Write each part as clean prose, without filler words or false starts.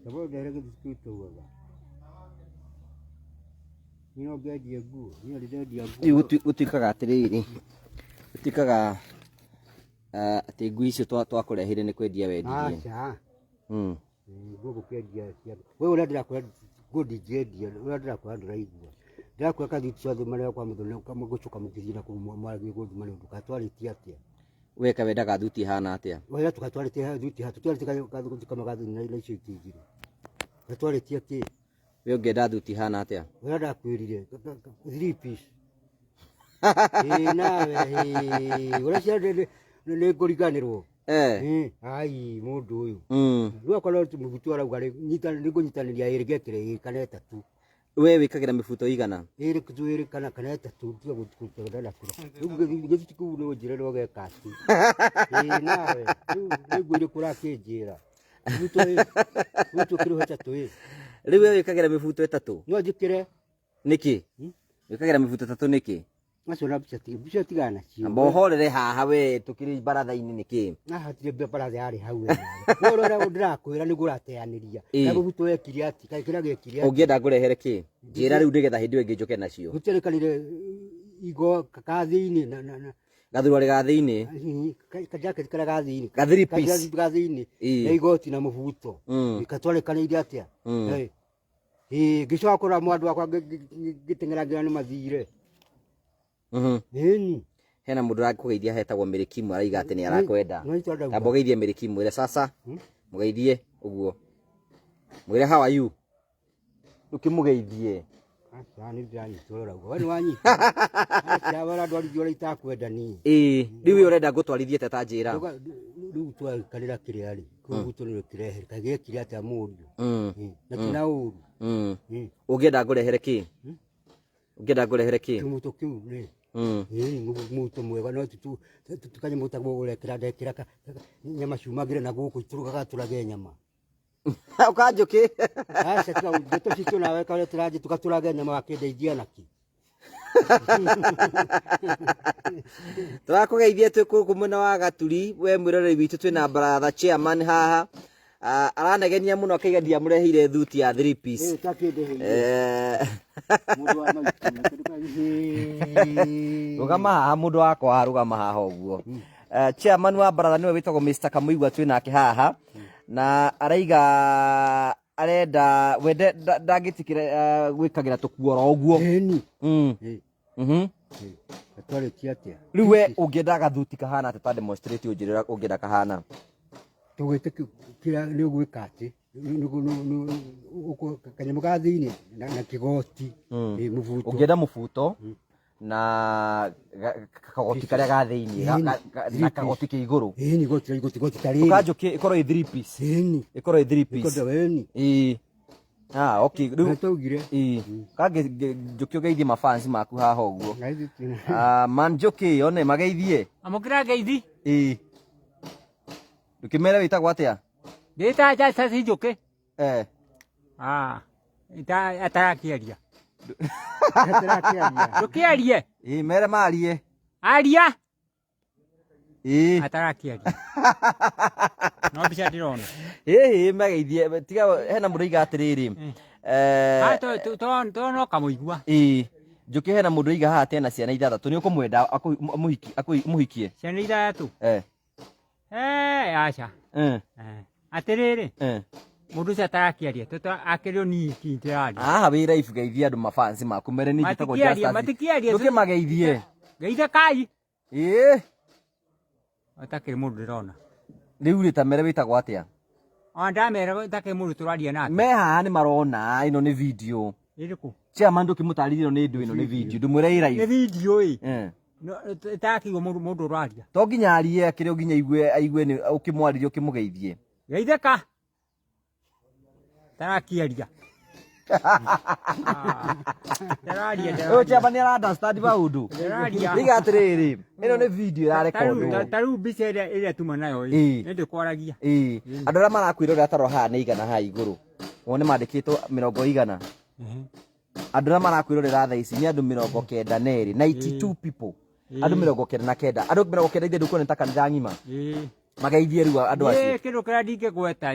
Sababu dereka disikito waga. Nino gaji yagu, nino lidadi yagu. Utikaga atiriri. Utikaga ati ngui icio twakurehire ni kwendia wendirie. Acha. Gogo kwendia cia. Wewe uradira kwa godi jedia, uradira kwa ndiraigua. Ndakwa kathi ciothe maria kwa muthone kama gucuka mukithina ku mwagi godi mari tukatwariti atia. Weka wendaga thuti hana atia. Wewe tukatwariti thuti hatu twaliti kama gathi na ile icio ikigire. Gatwariti atia. We ungienda thuti hana atia. Wewe ndakwirire 3 piece. Nawe uracia ni nguriganirwo. Ai mundu uyu. Riu kwa leo mubutu arauga nyita nigunyitaniria irigekire kana 3. We wikagira mibuto igana? Iri kutuiri kana 3 tuga gutkutora na kuro. Riu githitiku no njire no gekati. Nawe niguire kurakinjira. Mutu kiro 3. Riu we wikagira mibuto 3? No njikire. Niki? Wikagira mibuto 3 niki? Macio na bicha tigana cio. Mbohorere haha we tukiri baratha-ini niki? Hatire baratha ari hau. Urora ndirakwira ni gurateaniria. Na bubuto wekiri ati kaikira gekiri ati. Ungienda ngurehere ki? Njira riu ndigetha hindi we ngijoke nacio. Guterekanire igo kathi-ini na gathurwa gathi-ini kajake kara gathi-ini ga 3 piece gathi-ini na igoti na mubuto ikatwarekanire atia gicokora mwandu wakwa gitengeragira ni mathire. Hena mundu arakugeithia hetagwo Mirikimu araiga ati ni arakwenda. Tambogeithie Mirikimu ire sasa mugeithie uguo. Mwire how are you? Ukimugeithie. Acha ni ndani torora ugo. Wani wanyita. Acha bara ndwari jore itakwenda ni. Riu urenda gutwarithie teta njira. Riu twakarira kiriari. Kugutunire kirehe kage kiri ati mundu. Na kina uru. Ungienda ngurehere ki? Ungienda ngurehere ki? Muto kiu ni. Muto mwega no tukanye mutagwo urekira ndekira nyama ciumagire na guku iturugaga turage nyama. Ukanjuki? Acha tuka cito nawe kale turaje tukaturage nyama wakindeithia naki. Turakugeithia tuku mwena wa Gaturi we mwirore witu twina brother chairman haha. Aranegenia muno akiga ndiamurehire thuti ya 3 piece. Rugama haha mundu wakwa rugama haha uguo. Chairman wa brother niwe witagwo Mr. Kamuigwa twinake haha na araiga arenda wende ndagitikire gwikagira tukuora uguo. Atwareti atia. Riu we ungienda gathuti kahana ati ta demonstrate unjirira ungienda kahana. Tugwite kira ni gwika ati kanyama gathi-ini na kigoti mubuto. Ungienda mubuto na kagoti karia gathi-ini na kagoti ke iguru. Ni goti tari. Ukanjuki ikorwo i 3 piece. Ikorwo i 3 piece. Ikoda weni. Okay. Riu tugire. Kage njuki ugeithie mafans maku haha uguo. Man njuki one mageithie. Amukira geithi. Ndukimera witagwo atia? Ndita jaca njuki. Atarakiaria. Ndukiarie. Mere marie. Aria. Atarakiaria. No bicha ndirona. Mageithie tiga hena mundu iga atiriri. To no kamuigua. Njuki hena mundu iga haha tena ciana 6 ni ukumwenda muhikie. Ciana 3? Acha. Atiriri. Mundu cia atarakiaria akirio ni kintirari. Wira ifu geithia andu mafans maku mere ni njitagwo Justice. Matikiaria. Nduki mageithie. Geitha kai. Atakiri mundu ndirona. Riu rita mere witagwo atia? Ndamera take mundu turaria nake. Me haha ni marona ino ni video. Iriku. Chairman ndukimutarithia ino ni ndu ino ni video. Ndumwire i live. Ni video no takigo mundu uraria. To nginya arie akirio nginya aigue ni ukimwariria ukimugeithie. Geitha ka. Tarakiaria. Tararia. Chairman ara understand maundu. Iga atiriri. Ino ni video irarekondo. Taru bica ira tuma nayo ndi kwaragia. Andu ara marakwirora taro haha ni igana ha iguru. Wone mandikitwo 100. Andu ara marakwirorera tha ici ni andu 92 people. Andu 99. Andu 99 ithe ndukuona ta kanitha ngima. Mageithie riu andu acio. Kindu kiria ndingigweta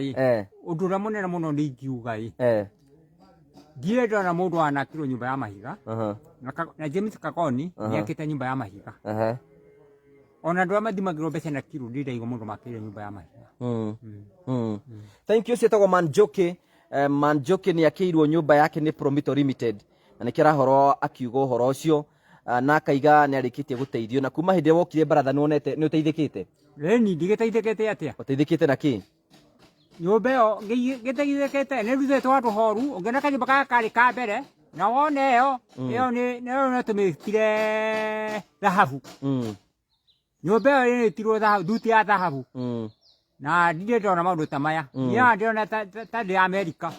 undu uria munene muno ndingiuga ndienda na mundu anakirwo nyumba ya mahiga na James Kagoni niakite nyumba ya mahiga ona andu mathimagirwo mbeca na kiro ndiraigo mundu makire nyumba ya mahiga. Thank you. Setagwo Manjoki. Manjoki ni akiirwo nyumba yake ni Promito Limited na nikira horo akiuga horo ucio na akaiga ni arikitie guteithio na kuma hindi wokire baratha nonete ni uteithikite. Ni ndigiteithikite atia? Uteithikite na ki? Nyumba yo giteithikite ni ruthetwo andu horu ungena kanyumba ka kari ka mbere na wone yo ni tumikire dhahabu. Nyumba yo ni tirwo dhahabu duti ya dhahabu. Na ndire ndona maundu ta maya ya ndona ta de America.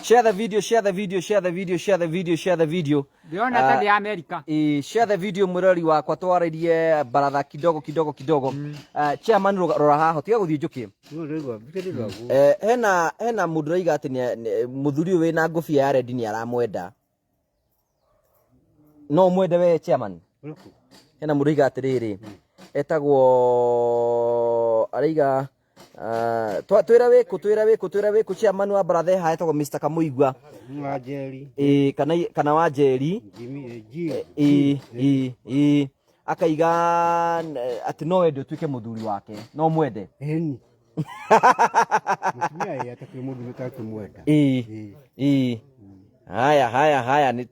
Share the video, share the video, share the video, share the video, share the video. Ndona ta de America. Share the video murori wakwa twaririe baratha kidogo. Chairman rora haha tiga guthie njuki. Hena mundu raiga ati muthuri we na ngofia ya red ni aramwenda. No mwende we chairman. Hena mundu raiga atiriri etagwo araiga twira wiku chairman wa barathe ha etagwo Mr. Kamuigwa wa Njeri kana wa Njeri akaiga ati no wende tuike muthuri wake no mwende mutumia atakire mundu mutakimwenda haya ni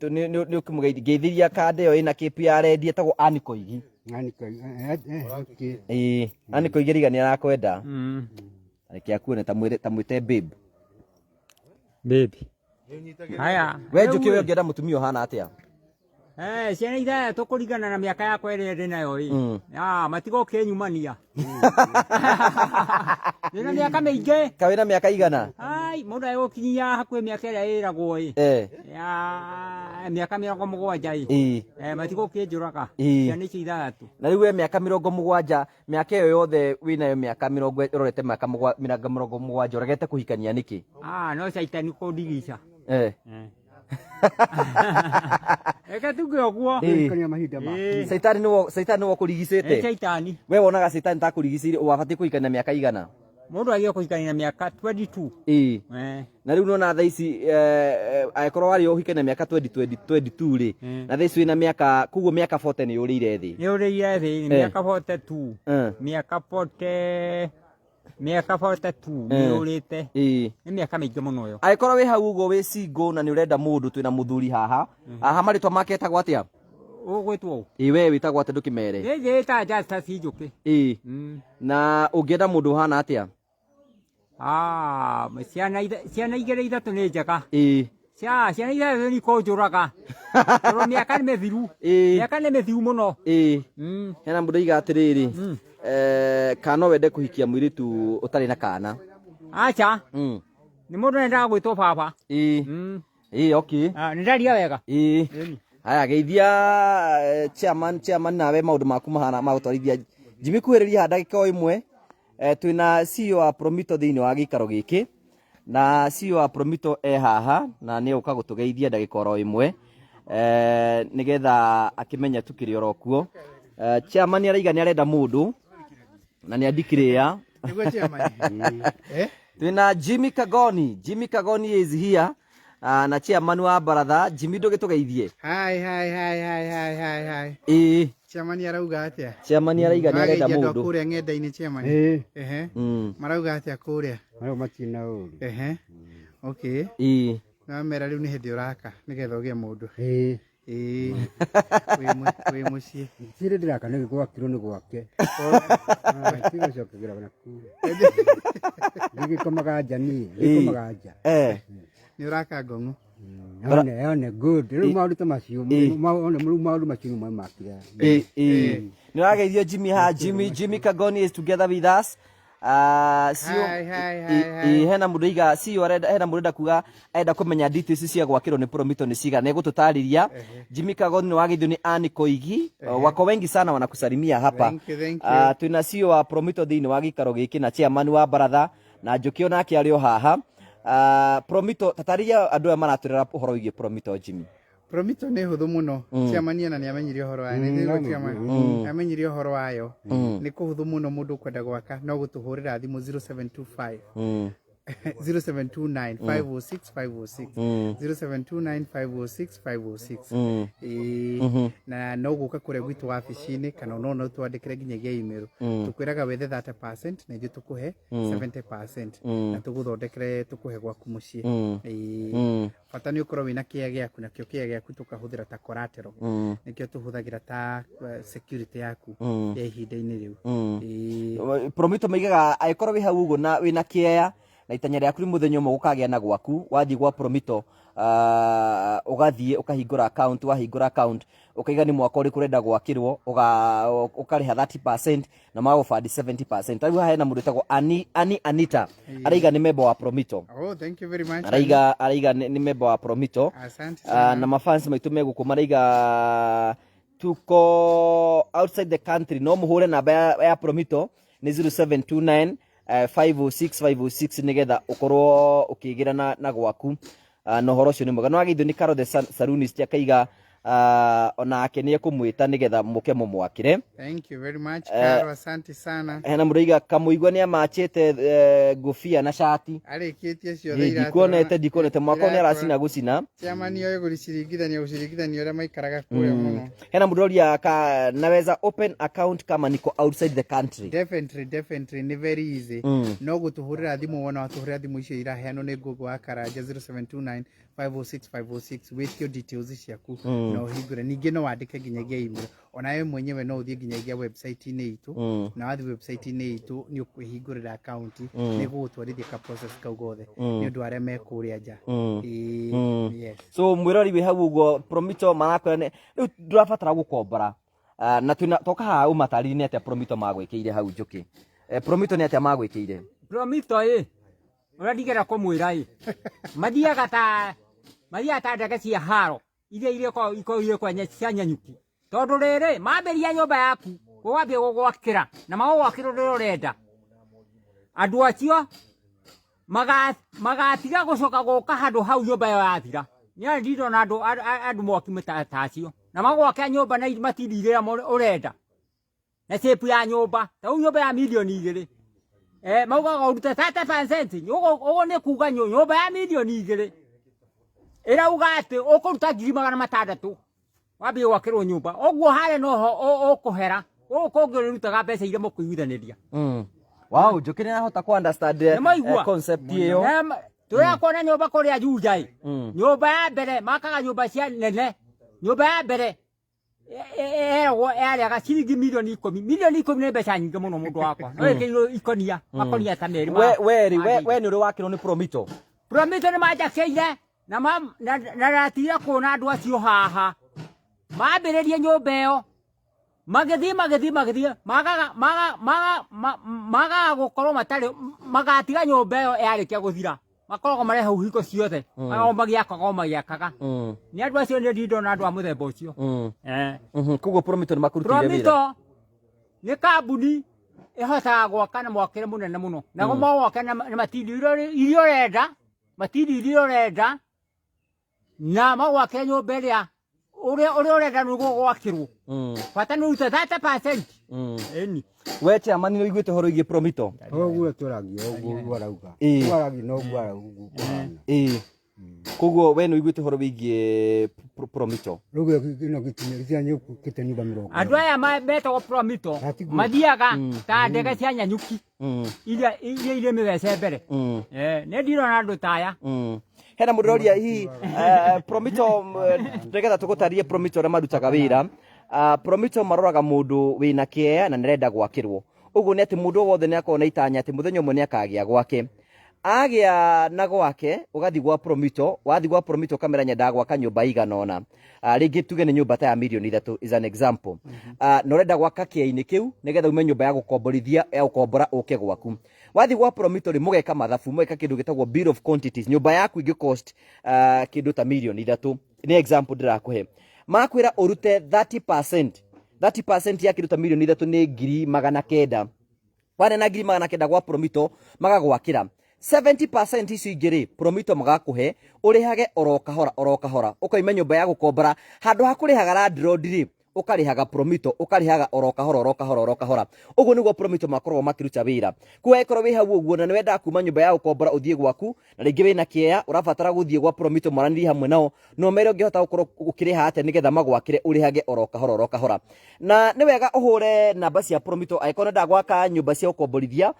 ukimgeithiria kande yo ina KPR etagwo Anikoigi. Anikoigi riga ni arakwenda areke akuone tamwite babe. Haya we njuki we ngienda mutumia uhana atia? Ciana ithathatũ kũringana na mĩaka yakwa ĩrĩa ndĩ nayo matigoke nyumania. Ndĩna mĩaka mĩingĩ. Kaĩ wĩna mĩaka igana? Mũndũ agũkinyia hakuhĩ mĩaka ĩrĩa ĩragwo mĩaka 70 matigoke njũraga. Ciana icio ithathatũ. Na rĩu we mĩaka 70 mĩaka ĩyo yothe wĩnayo mĩaka 70 ũrorete mĩaka 70 ũregete kũhikania nĩkĩ? No caitani kũndigica. Eka tuge ogwo kania mahinda ma Saitani wo kurigicite. Saitani We wonaga Saitani ta kurigicire wabati kuikania miaka igana? Mundu agia kuikania miaka 22. Na riu nona tha ici aikorwo wari uhikania miaka 22 ri na tha ici wina miaka kuguo miaka 40 ni urire thi. Ni urire thi miaka 42. Miaka 42 ni urite. Ni miaka mingi muno yo. Aikorwo wi hau ugo wi single na ni urenda mundu twina muthuri haha. Maritwa make etagwo atia? Ugwitwo. We witagwo atia ndukimere? Ni ta Justice Njuki. Na ungienda mundu hana atia? Ciana igere ithatu ni njega. Ciana ithatũ ni kũnjũraga. Tondũ mĩaka nĩ mĩthiru. Mĩaka nĩ mĩthiru mũno. Hena mũndũ iga atĩrĩrĩ kana wende kũhikia mũirĩtu ũtarĩ na kana? Acha. Nĩ mũndũ nendaga gwĩtwo baba. Okay. Nĩ ndaria wega. Haya geithia chairman nawe maũndũ maku mahana ma gũtwarithia Jimmy kuhĩrĩria ndagĩka o ĩmwe. Twina CEO wa Promito thĩinĩ wa gĩikaro gĩkĩ na CEO wa Promito haha na nĩ ũka gũtũgeithia ndagĩka o ĩmwe nigetha akimenya tukiri orokuo. Chairman araiga ni arenda mundu na ni andikiriya niguo chairman. Twina Jimmy Kagoni is here na chairman wa baratha. Jimmy ndũgĩtũgeithie? Hi. Chairman arauga atia? Chairman araiga ni arenda mundu kuria ng'enda-inĩ chairman. Marauga atia kuria? Matina uri. Okay. Na mera riu ni hindi uraka nigetha ugie mundu. We mucie. Sire ndiraka ni gwakirwo ni gwake. Tiga cokagira na ku. Ngikomaga nja ni. Ngikomaga nja. Ni uraka ng'ong'o. One good. Riu maundu ta macio. Maundu macio mwe makira. Ni urageithio Jimmy ha. Jimmy Kagoni is together with us. Hena mundu iga CEO hena mundu enda kuga enda kumenya details cia gwakirwo ni Promito ni ciga ne gututariria. Jimmy Kagoni ni wageithio ni Anikoigi. Wako wengi sana wanakusalimia hapa. Twina CEO wa Promito thĩinĩ wa gĩikaro gĩkĩ na chairman wa baratha na Njũkĩ nake arĩ o haha. Promito tataria andu aya maraturira uhoro wigie Promito Jimmy. Promito nä hå thå må no ciamania na nä amenyire å horo wayo amenyire å horo wayo nä kå hå thå må no må ndå kwenda gwaka no gå tå hå rä ra thimå 0725 0729 506 506 0729 506 506 na no gå ka kå rä a gwitå wabici-inä kana no twandä kä re nginyagia email tå kwä raga wethe 30% na ithuä tå kå he 70% na tå gå thondekere tå kå he gwaku må ciä bata nä å korwo wä na kä a gä aku nakä o kä a gä aku tå kahå thä ra ta collateral nä kä o tå hå thagä ra ta security yaku ya ihinda-inä rä u Promito maigaga agĩkorwo wĩ hau ũguo na wĩna kĩeya na itanya rĩaku nĩ mũthenya ũmwe gũkagĩa na gwaku wathiĩ gwa Promito ũgathiĩ ũkahingũra account wahingũra account ũkaiga nĩ mwaka ũrĩkũ ũrenda gwakĩrwo ũkarĩha 30% na magũbandi 70%. Rĩu haha hena mũndũ wĩtagwo Anita araiga nĩ member wa Promito. Oh, thank you very much. Araiga nĩ member wa Promito. Asante sana. Na mafans maitũ megũkũ maraiga tuko outside the country no muhure namba ya Promito ni 0729 506 506 nigetha ukorwo ukigira na gwaku no horo cio ni mwega no agithio ni Karo the Salonist akaiga ona ake ni ekumwita nigetha muke mumwakire. Thank you very much Karo, asante sana. Hena muriga kamuigwa ni amachete ngofia na shati arikitie ciothe ira ndikonete mwako ni aracina gucina ciamani oyo gucirigithania uria maikaraga kuria muno. Hena mudoria naweza open account kama niko outside the country. Definitely ni very easy. No gutuhurira thimu wona watuhurira thimu icio iraheanwo ni Google wa Karanja 0729 506 506 with your details ciaku no hingure ningi no wandike nginyagia email ona we mwenyewe no uthie nginyagia website-inĩ itu na wathi website-inĩ itu ni ukwihingurira account ni gugutwarithia ka process kau gothe ni undu aria me kuria nja. Yes, so mwirori wi hau uguo Promito marakwene riu ndurabatara gukombora na toka haha umatariri ni atia Promito magwikiire hau njuki Promito ni atia magwikiire Promito ura ndigera kumwira mathiaga ta ndege cia haro iria iko kwa cia nyanyuki tondu riri mamberia nyumba yaku gwambia gugwakira na magwakira uri urenda andu acio magatiga gucoka guka handu hau nyumba yo yathira ni ndindo na andu moki matacio na magwakira nyumba na matirira urenda na sepu ya nyumba ta nyumba ya milioni 2 maugaga uruta 30% ugo ni kuga nyumba ya milioni 2 ira ugate ukuruta 600,000 wabi gwakirwo nyumba oguo hare no ukuhera ukongirutaga mbeca iria mukuiguithaniria. Wow, njukire na hota ku understand concept iyo tuya kuona nyumba kuria Junjai nyumba ya mbere makaga nyumba cia nene nyumba ya mbere aga ciringi milioni 10 ni mbeca nyingi muno mundu wakwa no ikiro ikonia makonia ta meri we ni uri wakirwo ni Promito ni majakeire na ratira kuona andu acio haha mambiririe nyumba iyo magathie magaga gukorwo matari magatiga nyumba iyo yarikia guthira makoragwo mare hau hiko ciothe magiakaga ni andu acio ni ndindo na andu a muthemba ucio kuguo Promito ni makurutire wira Promito ni kambuni ihotaga gwaka na mwakire munene muno na gwaka na matindi irio urenda na magwakire nyumba iria uria urenda ni gwakirwo bata ni uruta 30%. Eni we chairman ni uiguite horo igie Promito oguo turagia oguo arauga no oguo arauga kuguo we ni uiguite horo wigie Promito rugo kino kitia nyuku kitanyumba mirongo andu aya metagwo Promito mathiaga ta ndege cia nyanyuki iria mĩthece mbere nĩ ndirona andu taya hena mudoria hi Promito ndegetha tugutarie Promito na marutaga wira Promito maroraga mundu wina kieya na nirenda gwakirwo uguo ni ati mundu wothe ni akona itanya ati muthenya umwe ni akagia gwake agia na gwake ugathi gwa Promito wathi gwa Promito kamera nyenda gwaka nyumba iganona ringi tuge ni nyumba ta ya milioni 3 is an example no renda gwaka kia-ini kiu nigetha ume nyumba ya gukomborithia ya gukombora uke gwaku wathi gwa Promito ri mugeka mathabu mugeka kindu gitagwo bill of quantities nyumba yaku ingi cost kindu ta milioni 3 ni example ndirakuhe makwira urute 30% ya kindu ta milioni 3 ni 900,000 wane na 900,000 gwa Promito magagwakira 70% icio ingĩ Promito magakuhe urihage oro kahora ukaima nyumba ya gukombora handu ha kurihaga landlord ukarihaga Promito ukarihaga oro kahora uguo niguo Promito makorwo makiruta wira kwekoro wi hau uguo na ni wenda kuma nyumba ya gukombora uthie gwaku na ringi wina kieya urabatara guthie gwa Promito mwaraniri hamwe nao no mere ungihota gukorwo ukiriha ate nigetha magwakire urihage oro kahora na ni wega uhure namba cia Promito aikona ndagwaka nyumba cia gukomborithia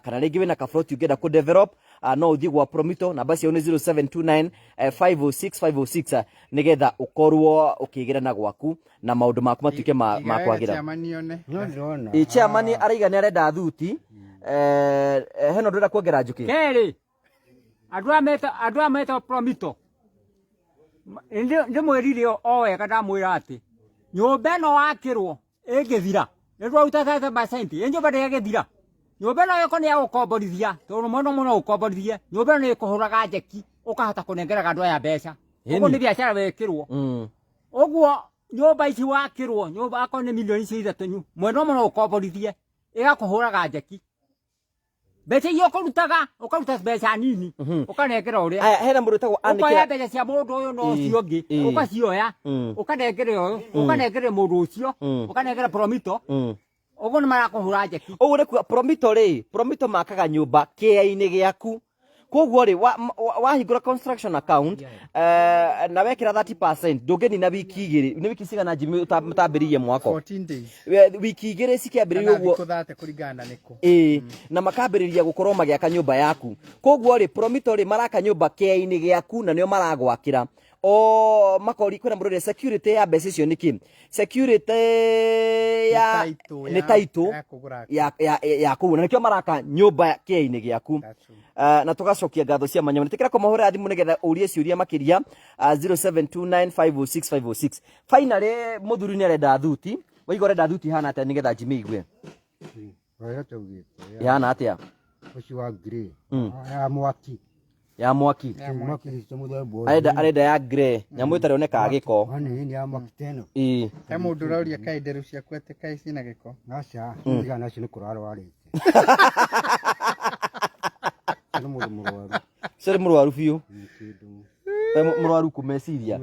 kana ringi wina ka float ungenda ku develop no uthie gwa Promito namba cia ni 0729 506 nigetha ukorwo ukigira na gwaku na maundu maku matuike makwagira chairman araiga ni arenda thuti heno ndira kuongera njuki keri andu ameta Promito ndi mwirire o wega ndamwira ati nyumba no wakirwo ingithira nirwo uta 30% nyumba ndegithira nyumba no yoko ni ya gukomborithia tondu muno gukomborithia nyumba ni ikuhuraga njeki ukahota kunengeraga andu aya mbeca uguo ni biashara wekirwo uguo nyumba ici wakirwo nyumba akwa ni milioni cia 3 mweno muno gukomborithie igakuhuraga njeki mbeca iyo ukaruta mbeca nini ukanengera uria hena mundu tagwo ukoya mbeca cia mundu uyu no cio ngi ukacioya ukanengera uyu ukanengera mundu ucio ukanengera Promito uguo ni marakuhura njeki uguo ni Promito makaga nyumba kia-ini giaku koguo ri wahingura construction account na wekira 30% ndungeni na wiki igiri ni wiki cigana Jimmy mutambiririe mwako 14 days wiki igiri cikiambiririo uguo kuthate kuringana niko na makambiriria gukorwo magiaka nyumba yaku koguo ri Promito ri maraka nyumba kia-ini giaku na nio maragwakira o makori kwena murore security ya mbeca icio niki security ya ni taito ya kuona nikio maraka nyumba kia-ini giaku na tugacokia ngatho cia manyama nitikira kumahura thimu nigetha urie ciuria makiria 0729506506 finally muthuri ni arenda thuti waigo arenda thuti hana atia nigetha Jimmy igwe hana atia ucio wa grey ya mwaki arenda ya grey nyamu itare oneka giko ani ni ya mwaki teno he mundu rauria kai nderu ciaku ate kai cina giko acha ndiga nacio ni kurarwarite Sere murwaru biu murwaru kumeciria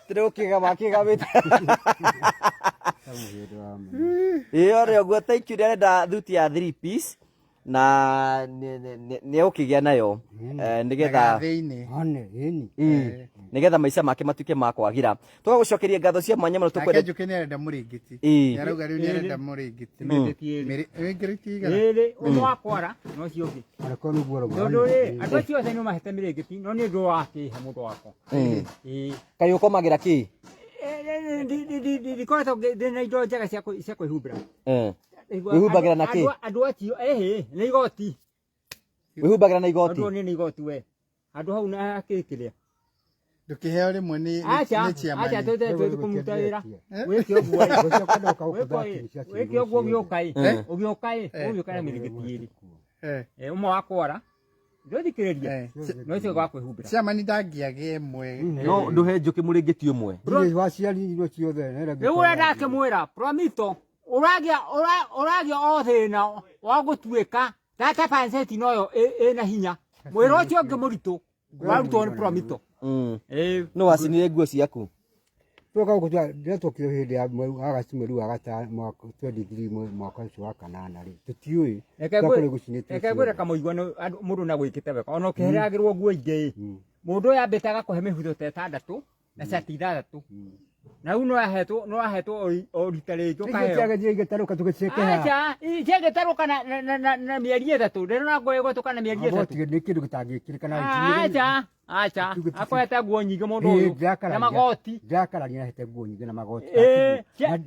tire ukigama kigamite iyo ri oguo thank you ndirenda thuti ya 3 piece na ni ukigia nayo nigetha nigetha maica make matuike makwagira tugagucokeria ngatho cia mwanya muno tukwenda njuki ni arenda muringiti yarauga riu ni arenda muringiti muringiti iri umwa kwara no ciongi ariko ni guoro tondu ri andu acio othe ni mahete miringiti no ni ndu wake mundu wako kai ukomagira ki ndikoretwo ndina indo njega cia kwihumbira wihubagira na ki andu acio ni igoti wihubagira na igoti andu ni igoti we andu hau na kikiria ndukiheo rimwe ni chiama acha tete kumuta wira wiki oguo wiki oguo giokai na miringiti iri umwe wakwara ndithikiriria no cio gwa kwihumbira chiama ni ndangiage mwe no nduhe njuki muringiti umwe ni waciari ino ciothe riu urenda kimwira Promito uragia o thina wa gutuika 30% noyo ina hinya mwira ucio ungi muritu warutwo ni Promito no wacinire nguo ciaku tuka gutwa ndatokio hindi ya agacimeri wa gatano mwaka 23 mwaka ucio wa kanana ri tutiui ekagwira ekagwira kamuigwa mundu na gwikite weka ona ukiheragirwo nguo ingi mundu yambitaga kuhe mihutho 6 na shati 3 na uno ahetwo o ritare jo kahe ikiaga jinge taruka tukiceke acha ijege taruka na mieri 3 ndero na ngoye gotoka na mieri 3 abotige ni kindu gitangikirikana acha akweta nguo nyingi mundu uyu na magoti ndakararia na hete nguo nyingi na magoti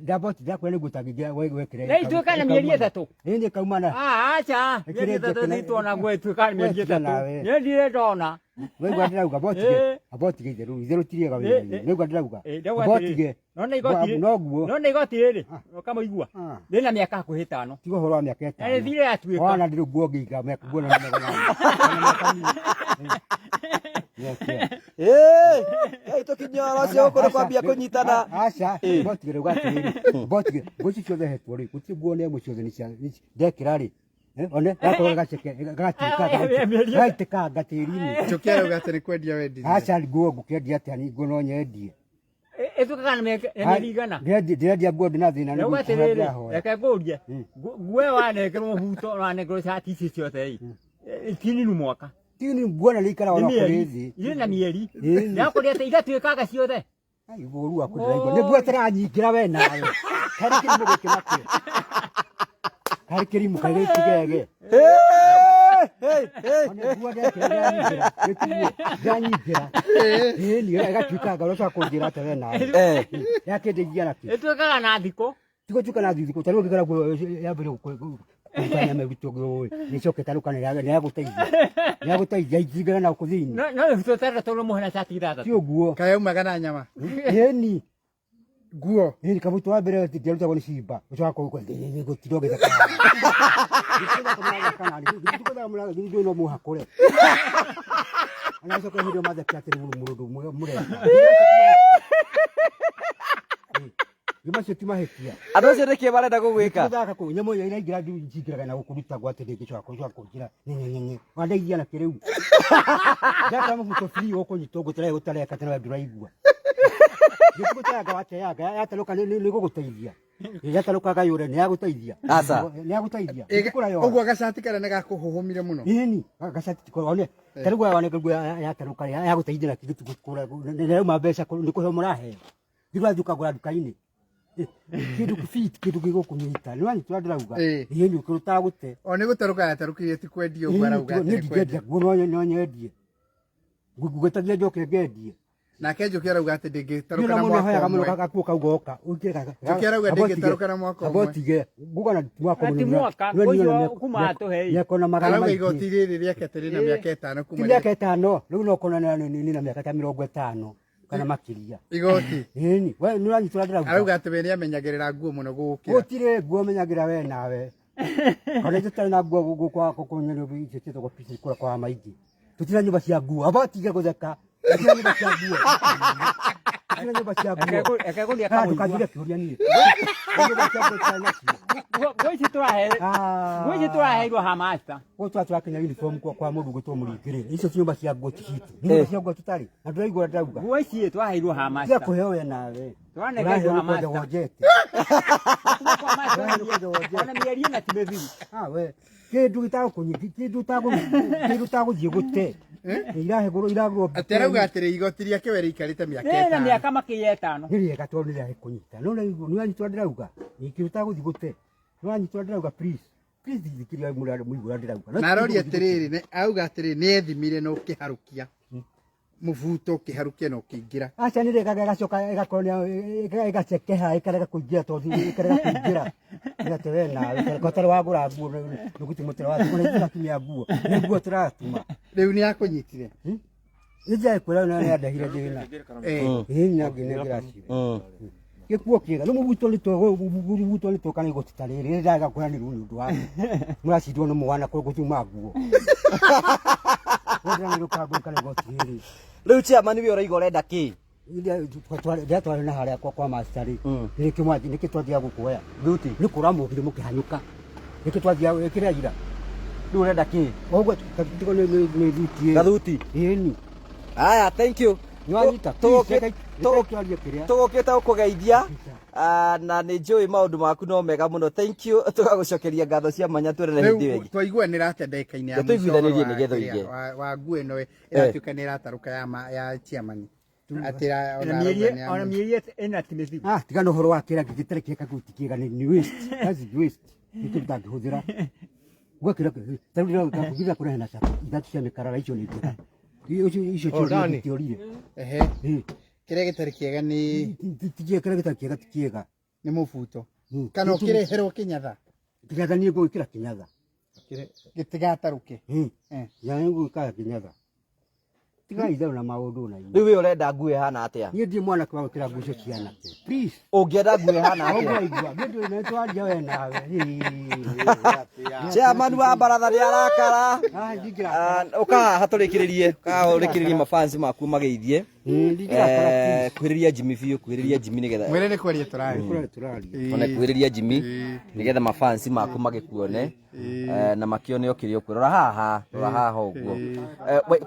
ndaboti ndakwe ni gutangigia wekire nei tuka na mieri 3 ni kaumana acha mieri 3 ni tuona ngoye tuka mieri 3 ni ndire ndona wewe ndirauga abotige itheru tirie gawe wewe ndirauga abotige nona igoti riri ukamuigua ndina miaka hakuhi 5 tigo horo wa miaka 5 thire atuika wana ndiru nguo ngiga miaka nguo na Tukinyora cio kå kwambia kå nyitana aca botigire gwatiriri botigire guci ciothe hetwo ri guti guone mu ciothe ni cia ndekira ri one gakora gaceke gaitĩka gatĩri-inĩ Njoki arauga atĩ nĩ kwendia wendirie. aca nguo ngũkĩendia atĩa ni nguo no nyendie Ĩtuĩkaga nĩ mĩigana. ndĩrendia nguo ndĩ na thĩna Rĩu atĩrĩrĩ, reke ngũrie. Nguo wanengerwo mũbuto na wanengerwo cati ici ciothe ĩ. Ikininu mwaka. tini nguona nĩ ikara ona kũrĩ thĩ Irĩ na mĩeri. Yakũria atĩ igatuĩkaga ciothe. ai igũrũ waku ndĩraigua nĩ nguo tũranyingĩra we nawe harĩ kĩrimũ gĩkĩ nakĩo harĩ kĩrimũ kagĩtigege nguo ndekĩra ndanyingĩra ĩni ĩgatuĩka ngaroca kũnjĩra atĩ we nawe yakĩndeithia nakĩ Ĩtuĩkaga na thikũ. tigutuĩka na thithiko tarĩu ũngĩkora nguo yambĩrĩria kũruta nyama ĩrutwo ũĩ nĩcoke tarũka nĩyagũteithia ingĩingĩra na gũkũ thĩinĩ No mũbuto ũtarĩ tondũ mũhena cati ithathatũ. ti ũguo Kaĩ aumaga na nyama. ĩni Nguo. ĩni kabuto wa mbere nderutagwo nĩ cimba ũcoka gũtirwo gĩthaka no mũhakũre anacoka hĩndĩ mathaki atĩ mũndũ mũreka macio ti mahĩtia andå acio nä kä marenda gå gwä ka thaka kå nyamå ä iraingä ra cingä na gå kå rutagwo atä rä ngä coka kå njä ra wandeithia na kä rä u ndakora må buto biri gå kå nyitwo gå tå gå tareka tena we ndå raigua gä gå teanga wateanga yatarå ka nä gå gå teithia yatarå kaga yå re nä yagå teithia nä yagå teithia Ũguo gacati karĩa nĩ gakũhũhũmire mũno. ĩni gacati tikorone tarä guo wanenga nguo yatarå ka yagå teithia na kä gä nä rauma mbeca nä kå he må raheo thigwathiä å kagå ra nduka-inĩ kĩndũ kĩbiti kĩndũ gĩgũkũnyita nĩ wanyitwo ndĩrauga ĩni ũkĩrutaga gũte O nĩ gũtarũka yatarũkĩrie ti kwendia ũguo arauga atĩ nĩ kwendia. ndingĩendia nguo no nyendie ngũgĩtagia njoke ngendie Nake Njoki arauga atĩ ndĩngĩtarũka na na mũno mwaka hoyaga mũno ũmwe. gakuo kau goka Njoki arauga ndĩngĩtarũka na mwaka ũmwe. abotige ngugana mwaka Ati mwaka ũcio kuma atũhe nekona magana Arauga maingĩ igoti rĩrĩ rĩake atĩ rĩna mĩaka ĩtano ti kuma mĩaka ĩtano rĩu no kona nĩ na mĩaka ta 50 kana makĩria igoti. ĩni we nĩ ũranyitwo ndĩrauga Arauga atĩ we nĩamenyagĩrĩra nguo mũno gũgũkĩra. gũtirĩ nguo menyagĩra we nawe kana tũtarĩ na nguo gũkwa kũkũnyerwo icĩtĩtwo gũbici kũra kwa maingĩ tũtirĩ nyũmba cia nguo abotige gũtheka tũtirĩ nyũmba cia nguo tũtirĩ nyũmba cia nguo Eke kũria kana kamũigua. ndũkanjire kĩũria niĩ nyũmba cia nguo tũtarĩ nacio Nguo ici tũraheirwo hamasta. gũtwa tũrakinya uniform kwa mũndũ gwĩtwo mũringĩrĩre icio ti nyũmba cia nguo ticitu nyũmba cia nguo tũtarĩ na ndũraigua ũrĩa ndĩrauga Nguo ici twaheirwo tia hamasta. kũheo we nawe Twanengeirwo hamasta. wonjete Ona mĩeri ĩna ti mĩthiru. we kĩndũ gĩtagũkũnyiti kĩndũ ũtagũthiĩ gũte irahegũrwo iragũrwo Atĩ arauga atĩrĩ igoti rĩake we rĩikarĩte mĩaka Nĩ na ĩtano. mĩaka makĩria ĩtano. nĩ rĩega tondũ nĩ rĩarĩ kũnyita no nĩ wanyitwo ndĩrauga kĩndũ ũtagũthiĩ gũte nĩ wanyitwo ndĩrauga please thikĩria mũigua ũrĩa ndĩrauga Na arori atĩrĩrĩ auga atĩrĩ nĩethimire na ũkĩharũkia mũbuto ũkĩharũkia na ũkĩingĩra. aca nĩ rĩega ĩgacoka ĩgakorwo ĩgacekeha ĩkarega kũingĩra tondũ ĩkarega kũingĩra ĩgate we nawe ũtarĩ wagũra nguo nĩ gũtimũtĩra watuma nĩ tũratumia nguo nĩ nguo tũratuma Rĩu nĩakũnyitire. nĩ njaĩ kwĩra nĩ andehire thĩna ĩni nangĩnengera cio gĩkuo kĩega nĩ mũbuto nĩ tũka nĩ igoti ta rĩrĩ nĩ ndaga kũranĩrwo nĩ ũndũ wa mũracindwo nĩ mwana gũtuma nguo nĩ rũkambũka nĩ igoti rĩrĩ rä u chairman we å raiga å renda kä ndiatwarä na harä akwa kwa macarä nä kä twathiaga gå kuoya thuti nä kå ramågire må kä hanyå ka nä kä twathiaga kä rä aira rä u å renda kä åguo nä thuti gathuti ĩni aya thank you nä wanyita tå tågåkä kä gå kä te gå kå geithia na nä njå ä maå ndå maku no mega må no thank you tå gagå cokeria ngatho cia mwanya twärere hä ndä ä yo ĩngĩ twaiguanĩra atĩ ndagĩka-inĩ ya Tũiguithanĩrie mũico nĩgetha ũige. wa nguo ĩno ĩratuĩka nĩ ĩratarũka ya chairman. Atĩ Ona mĩeri ĩna ti mĩthiru. tigana å horo wa kä ra gä tä kä kaguti kä ga nä nä kä ndangä hå thä ra gwäkä tarä kå rehe na cako ithatũ cia mä karara icio nä njega icio cio orire ehe kĩrĩa gĩtarĩ kĩega nĩ tigie kä rä gä tarä kä ga ti kä ga nĩ mũbuto kana ũkĩreherwo kĩnyatha kä nyatha niä ngå gä kä ra kä nyatha gĩtigatarũke. ya ngå gä kara kä nyatha tiga itharu na maundu na riu we urenda nguo ihana atia nie ndi mwana kwa kira nguo ciana please ungienda nguo ihana atia igua ndio na twaria we nawe chairman wa baratha ni arakara ndigira uka haturikiririe ka urikiririe mafansi maku mageithie kuhiriria Jimmy biu kuhiriria Jimmy nigetha mwere ni kwaria turari ona kuhiriria Jimmy nigetha mafansi maku magikuone na makione okiri okwirora haha uguo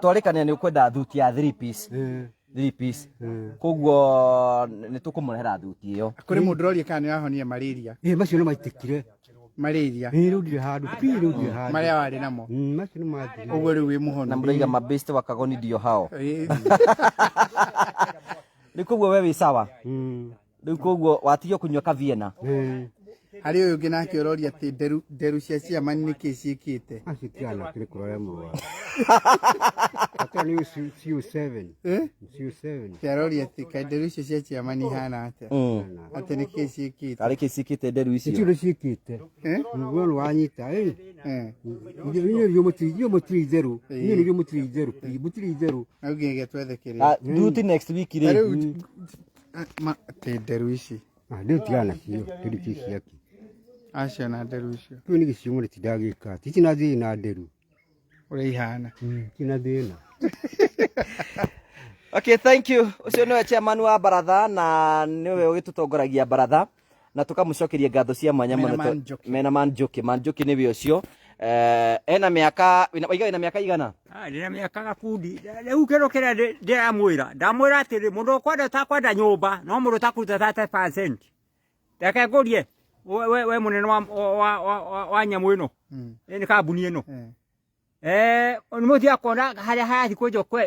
twarikania ni ukwenda thuti ya 3 piece koguo ni tukumurehera thuti iyo kuri mundu roria kana ni ahonia malaria macio no maitikire malaria riu ndire handu riu ndire handu maria wari namo macio no mathire uguo riu wi muhono na muraiga mabeste wakagoni ndio hao ni koguo we wi sawa riu koguo watigio kunywa kaviena hari uyu ngi nake uroria ati nderu cia ciama ni kiciikite acitiana kire kurora mwa atani CO7 CO7 kiaroria ati ka nderu icio cia ciama ni hana atia ati ni kiciikite ari kicikite nderu icio cio cikite ngoro wanyita ndio mutiri zeru ndio mutiri zeru au ngege twethekeria duty next week ri ati nderu ici ndio tiana cio ndio ciaki acio na nderu icio tu ni giciumo ritindagika tici na thina nderu uri ihana kina thina okay thank you ucio niwe chairman wa baratha na niwe ugitutongoragia baratha na tukamucokeria ngatho cia mwanya muno mena Manjoki niwe ucio ena miaka ina miaka igana ndina miaka gakundi riu kero kira ndamwira atiri mundu kwenda takwenda nyumba no mundu takuruta 30% reke ngurie we munene wa nyamu ino ni kambuni ino ni muthia kona haria harathi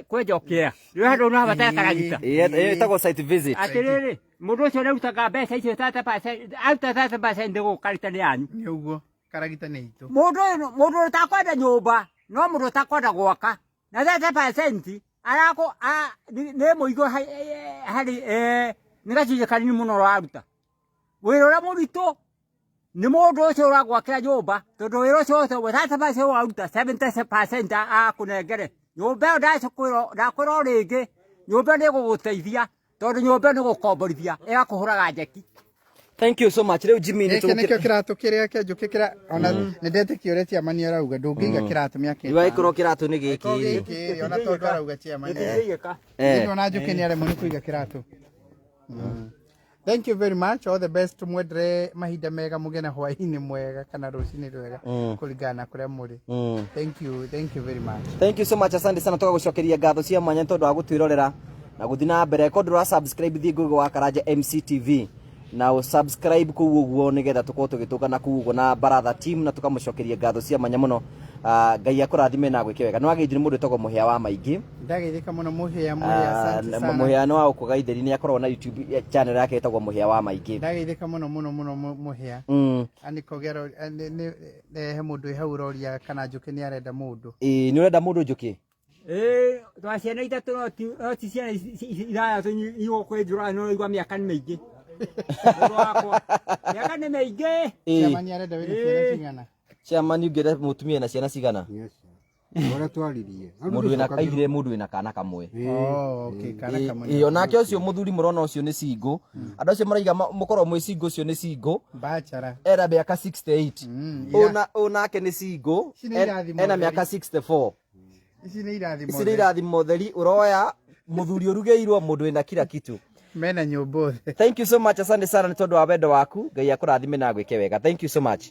kwenjokea riu handu no habata karagita etagwo site visit atiriri mundu ucio narutaga mbeca icio 30% auta 30% ndego karita ni yanyu ni uguo karagita ni itu mundu takwenda nyumba no mundu takwenda gwaka na 30% arako ne muigo hari ni gacunjĩ kanini muno raruta wĩra ũrĩa mũritũ nĩ mũndũ ũcio ũragwakĩra nyũmba tondũ wĩra ũcio wothe 30% waruta 70% akũnengere nyũmba ĩyo ndakwĩra rĩngĩ nyũmba nĩ ĩgũgũteithia tondũ nyũmba nĩ gũkomborithia ĩgakũhũraga njeki. Thank you so much. Leo Jimmy ni nikio kiratu kiria ke njukikira ona ndete kioretia mani arauga ndungiga kiratu miake iwa ikoro kiratu ni giki ona tondu arauga tia mani ni ona njukini ale muni kuiga kiratu. Thank you very much. All the best mwedre mahinda mega mugena hwaini mwega kana rucini rwega kuligana kuria muri. Thank you very much. Thank you so much. Asante sana toka gucokeria ngatho cia mwanya tondu wa gutwirorera na guthina mbere ko ndura subscribe thi Google wa Karanja MCTV na subscribe ku uguo nigetha tukorwo tugitungana ku uguo na baratha team na tukamucokeria ngatho cia mwanya muno. Ngai akurathime na gwike wega no ageithire mundu etagwo muhia wa maingi ndageithika muno muhia asante sana muhia no aukuga itheri ni akorwo na YouTube channel yake etagwo muhia wa maingi ndageithika muno muhia anikogero he mundu ihauroria kana njuki ni arenda mundu ni urenda mundu njuki twaciana itatu no ti ciana iraya tunyigo kwenjura no igwa miaka ni maingi miaka ni maingi jamani arenda wĩra cigana Chairman ugere mutumia na ciana cigana ora twaririe mundu ina kaigire mundu ina kana kamwe okay kana kamwe iyo nake ucio muthuri murona ucio ni singo andu acio maraiga mukorwo mwi singo ucio ni singo bachara era miaka 68 onake ni singo ena miaka 64 ici ni irathimo theri uroya muthuri urugeirwo mundu ina kila kitu mena nyumba. Thank you so much. Asante sana ni tondu wa wendo waku. Ngai akurathime na gwike wega. Thank you so much.